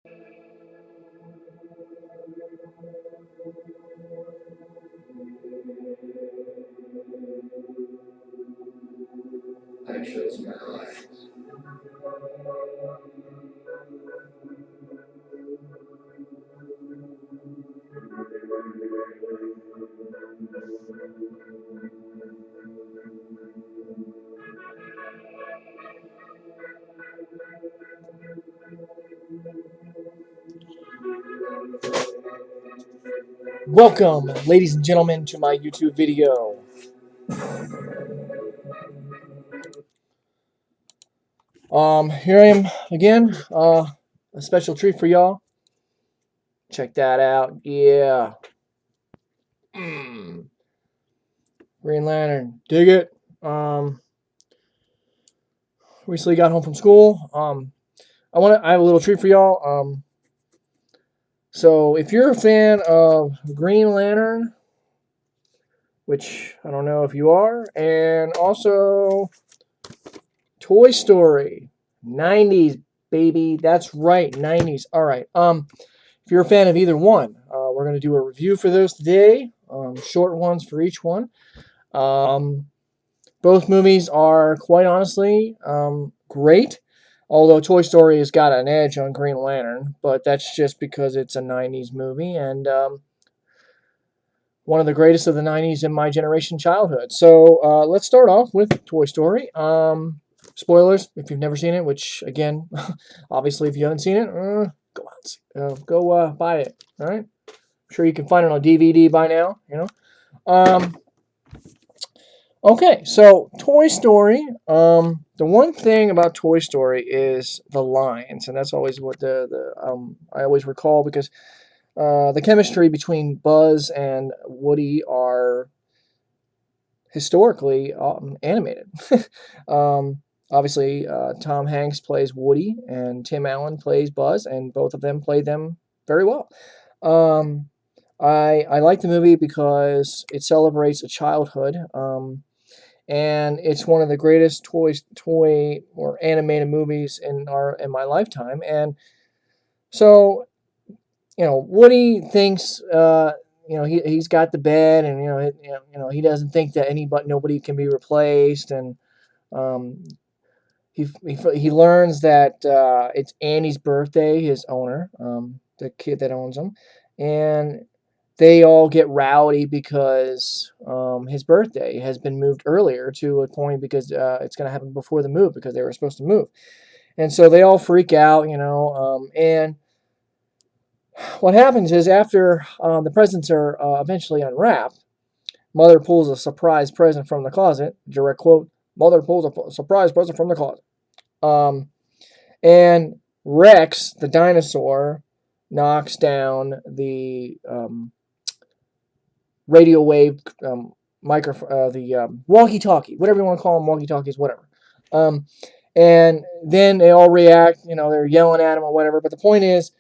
I chose my life. Welcome, ladies and gentlemen, to my YouTube video. Here I am again. A special treat for y'all. Check that out. Yeah. Mm. Green Lantern. Dig it. Recently got home from school. I have a little treat for y'all. So if you're a fan of Green Lantern, which I don't know if you are, and also Toy Story, 90s baby. That's right, 90s. All right. If you're a fan of either one, we're going to do a review for those today. Short ones for each one. Both movies are, quite honestly, great. Although Toy Story has got an edge on Green Lantern, but that's just because it's a 90s movie and one of the greatest of the 90s in my generation childhood. So let's start off with Toy Story. Spoilers if you've never seen it, which, again, obviously if you haven't seen it, go out, go buy it. All right, I'm sure you can find it on DVD by now. Okay, so Toy Story. The one thing about Toy Story is the lines, and that's always what I always recall because the chemistry between Buzz and Woody are historically animated. Obviously, Tom Hanks plays Woody, and Tim Allen plays Buzz, and both of them play them very well. I like the movie because it celebrates a childhood, and it's one of the greatest toy or animated movies in my lifetime. And so, Woody thinks, he's got the bed, and he doesn't think that nobody can be replaced, and um, he learns that it's Annie's birthday, his owner, the kid that owns him, and they all get rowdy because his birthday has been moved earlier to a point because it's going to happen before the move because they were supposed to move, and so they all freak out, and what happens is after the presents are eventually unwrapped, Mother pulls a surprise present from the closet. Direct quote: "Mother pulls a surprise present from the closet." Um, and Rex, the dinosaur, knocks down the radio wave the walkie-talkie, whatever you want to call them, walkie-talkies, whatever. Um, and then they all react. They're yelling at him or whatever. But the point is,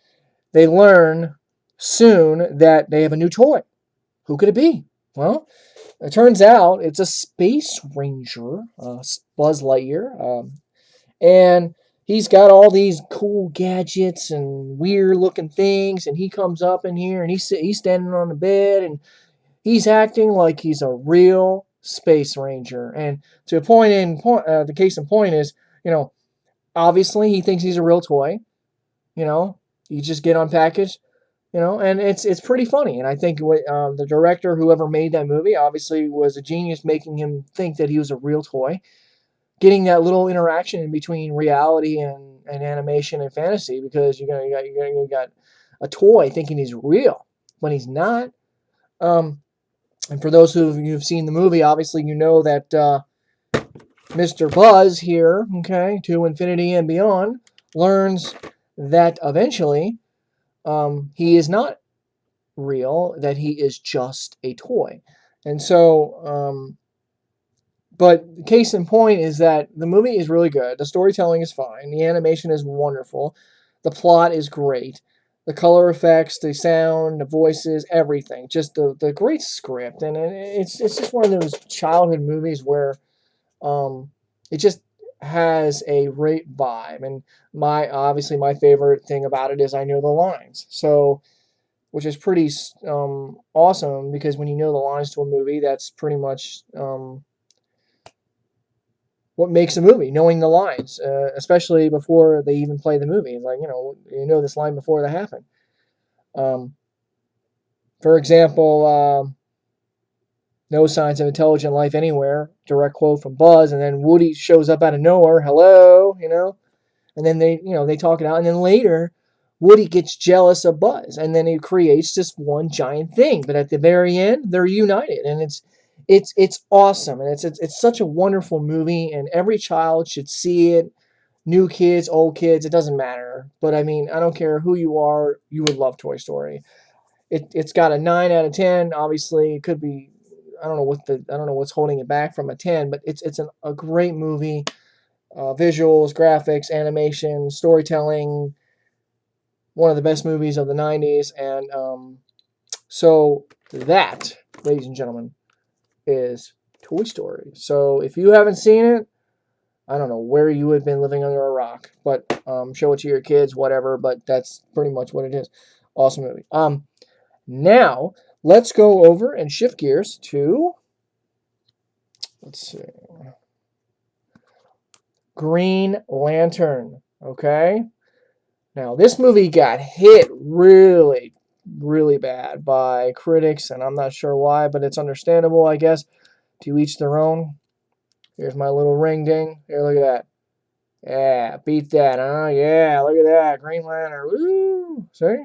they learn soon that they have a new toy. Who could it be? Well, it turns out it's a space ranger, Buzz Lightyear, and he's got all these cool gadgets and weird looking things. And he comes up in here and he's standing on the bed and he's acting like he's a real space ranger. And to a the case in point is, obviously he thinks he's a real toy. You just get unpackaged. And it's pretty funny. And I think the director, whoever made that movie, obviously was a genius, making him think that he was a real toy, getting that little interaction in between reality and animation and fantasy, because you got a toy thinking he's real when he's not. And for those who've seen the movie, obviously you know that Mr. Buzz here, okay, to infinity and beyond, learns that eventually he is not real, that he is just a toy. And so, but case in point is that the movie is really good. The storytelling is fine. The animation is wonderful. The plot is great. The color effects, the sound, the voices, everything. Just the great script. And it's just one of those childhood movies where it just has a great vibe, and obviously my favorite thing about it is I know the lines. So, which is pretty awesome, because when you know the lines to a movie, that's pretty much what makes a movie, knowing the lines, especially before they even play the movie. Like, you know this line before they happen. Um, for example, no signs of intelligent life anywhere, direct quote from Buzz, and then Woody shows up out of nowhere, hello, and then they talk it out, and then later Woody gets jealous of Buzz, and then it creates this one giant thing. But at the very end, they're united, and it's awesome, and it's such a wonderful movie, and every child should see it. New kids, old kids, it doesn't matter. But I mean, I don't care who you are, you would love Toy Story. It's got a 9 out of 10. Obviously, it could be. I don't know what's holding it back from a 10, but it's a great movie. Visuals, graphics, animation, storytelling. One of the best movies of the 90s. And so that, ladies and gentlemen, is Toy Story. So if you haven't seen it, I don't know where you have been living under a rock, but show it to your kids, whatever. But that's pretty much what it is. Awesome movie. Now let's go over and shift gears to, let's see, Green Lantern. Okay. Now this movie got hit really, really bad by critics, and I'm not sure why, but it's understandable, I guess. To each their own. Here's my little ring ding. Here, look at that. Yeah, beat that, huh? Yeah, look at that. Green Lantern. Woo! See?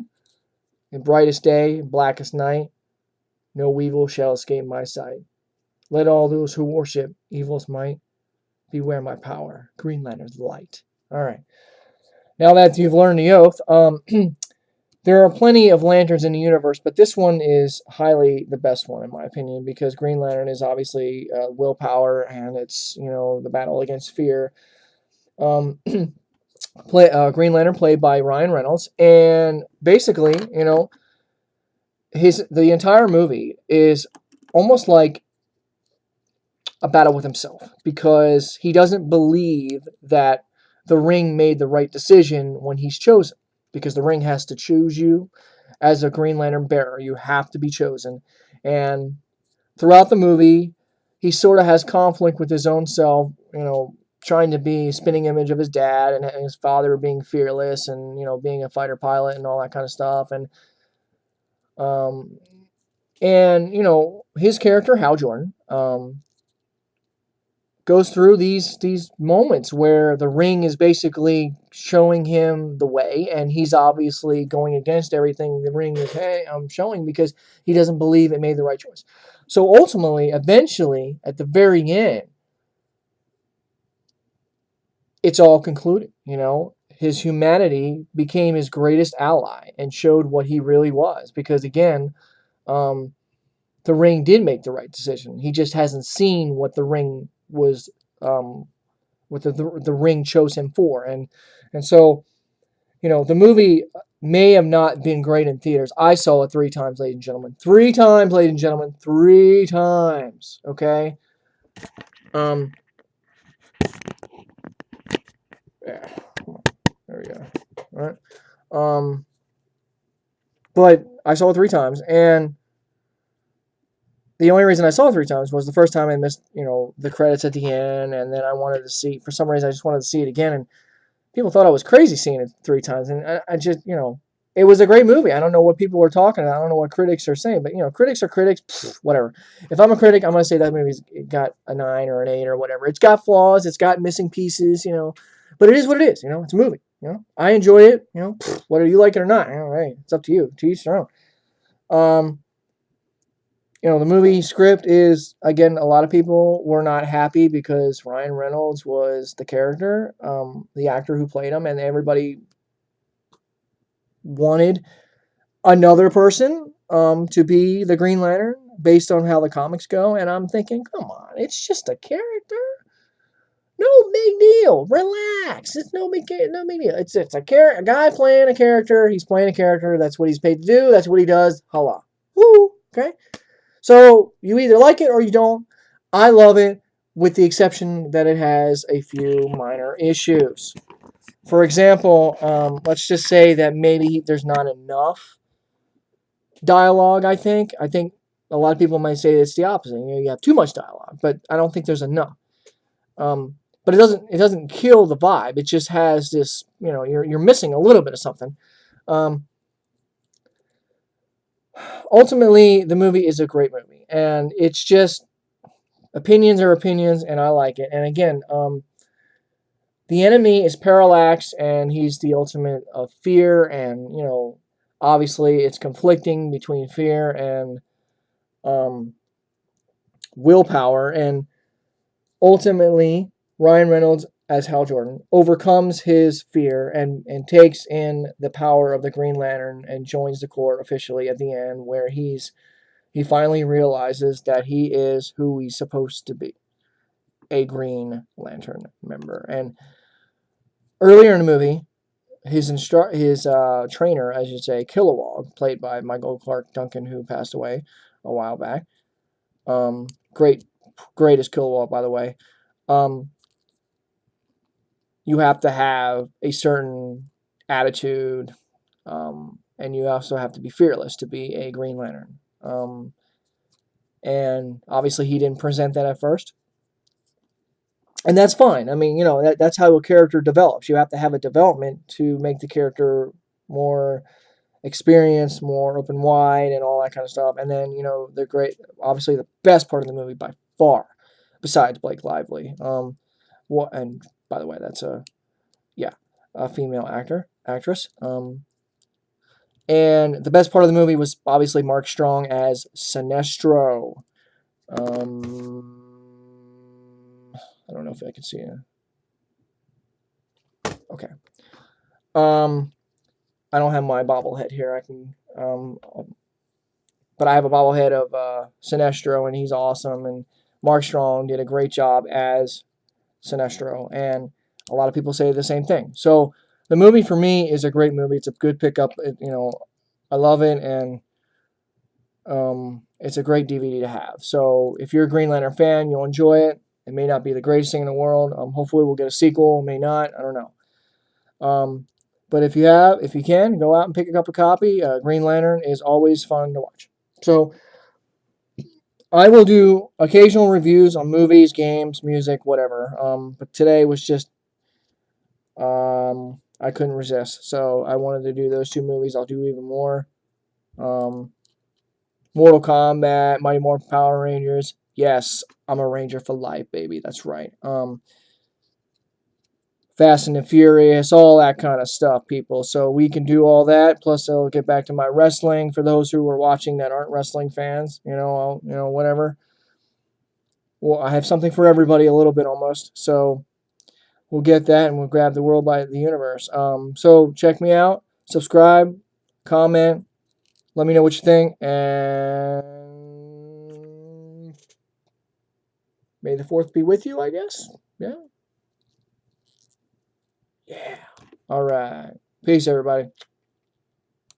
In brightest day, blackest night, no evil shall escape my sight. Let all those who worship evil's might beware my power. Green Lantern's light. All right. Now that you've learned the oath, there are plenty of lanterns in the universe, but this one is highly the best one, in my opinion, because Green Lantern is obviously willpower, and it's, the battle against fear. Green Lantern played by Ryan Reynolds, and basically, the entire movie is almost like a battle with himself, because he doesn't believe that the ring made the right decision when he's chosen, because the ring has to choose you as a Green Lantern bearer. You have to be chosen. And throughout the movie, he sort of has conflict with his own self, trying to be a spinning image of his dad and his father being fearless and, being a fighter pilot and all that kind of stuff. Um, and his character, Hal Jordan, goes through these moments where the ring is basically showing him the way, and he's obviously going against everything the ring is showing, because he doesn't believe it made the right choice. So ultimately, eventually, at the very end, it's all concluded. His humanity became his greatest ally and showed what he really was, because again, the ring did make the right decision. He just hasn't seen what the ring was, what the ring chose him for, and so the movie may have not been great in theaters. I saw it 3 times, ladies and gentlemen. 3 times, ladies and gentlemen. 3 times. Okay. Yeah. There we go. All right. But I saw it 3 times, and the only reason I saw it 3 times was the first time I missed, the credits at the end, and then I wanted to see, for some reason, I just wanted to see it again, and people thought I was crazy seeing it 3 times, and I just, it was a great movie. I don't know what people were talking about. I don't know what critics are saying, but, critics are critics, whatever. If I'm a critic, I'm going to say that movie's got a 9 or an 8 or whatever. It's got flaws, it's got missing pieces, but it is what it is, it's a movie, I enjoy it, whether you like it or not, hey, it's up to you, to each their own. The movie script is, again, a lot of people were not happy because Ryan Reynolds was the character, the actor who played him, and everybody wanted another person to be the Green Lantern based on how the comics go. And I'm thinking, come on, it's just a character. No big deal. Relax. It's no big deal. It's a guy playing a character. He's playing a character. That's what he's paid to do. That's what he does. Holla. Woo. Okay. So you either like it or you don't. I love it. with the exception that it has a few minor issues. For example, let's just say that maybe there's not enough dialogue. I think a lot of people might say it's the opposite. You have too much dialogue, but I don't think there's enough. Um, but it doesn't kill the vibe. It just has this, you're missing a little bit of something. Um, Ultimately, the movie is a great movie, and it's just opinions are opinions, and I like it. And again, the enemy is Parallax, and he's the ultimate of fear, and obviously it's conflicting between fear and um, willpower, and ultimately Ryan Reynolds as Hal Jordan overcomes his fear and takes in the power of the Green Lantern and joins the Corps officially at the end, where he finally realizes that he is who he's supposed to be, a Green Lantern member. And earlier in the movie, his trainer, as you say, Kilowog, played by Michael Clark Duncan, who passed away a while back. Great as Kilowog, by the way. You have to have a certain attitude, and you also have to be fearless to be a Green Lantern. And obviously, he didn't present that at first. And that's fine. I mean, that's how a character develops. You have to have a development to make the character more experienced, more open wide, and all that kind of stuff. And then, the great, obviously, the best part of the movie by far, besides Blake Lively. And by the way, that's a female actress. And the best part of the movie was obviously Mark Strong as Sinestro. I don't know if I can see it. Okay. I don't have my bobblehead here. I can, but I have a bobblehead of Sinestro, and he's awesome. And Mark Strong did a great job as Sinestro, and a lot of people say the same thing. So the movie for me is a great movie. It's a good pickup. I love it, and it's a great DVD to have. So if you're a Green Lantern fan, you'll enjoy it. It may not be the greatest thing in the world. Hopefully we'll get a sequel. May not. I don't know. But if you can, go out and pick up a copy. Green Lantern is always fun to watch. So I will do occasional reviews on movies, games, music, whatever. But today was just I couldn't resist, so I wanted to do those two movies. I'll do even more. Mortal Kombat, Mighty Morphin Power Rangers. Yes, I'm a Ranger for life, baby. That's right. Fast and Furious, all that kind of stuff, people. So we can do all that. Plus, I'll get back to my wrestling for those who are watching that aren't wrestling fans. Whatever. Well, I have something for everybody, a little bit almost. So we'll get that, and we'll grab the world by the universe. So check me out. Subscribe, comment. Let me know what you think, and may the 4th be with you, I guess. Yeah. Yeah. All right. Peace, everybody.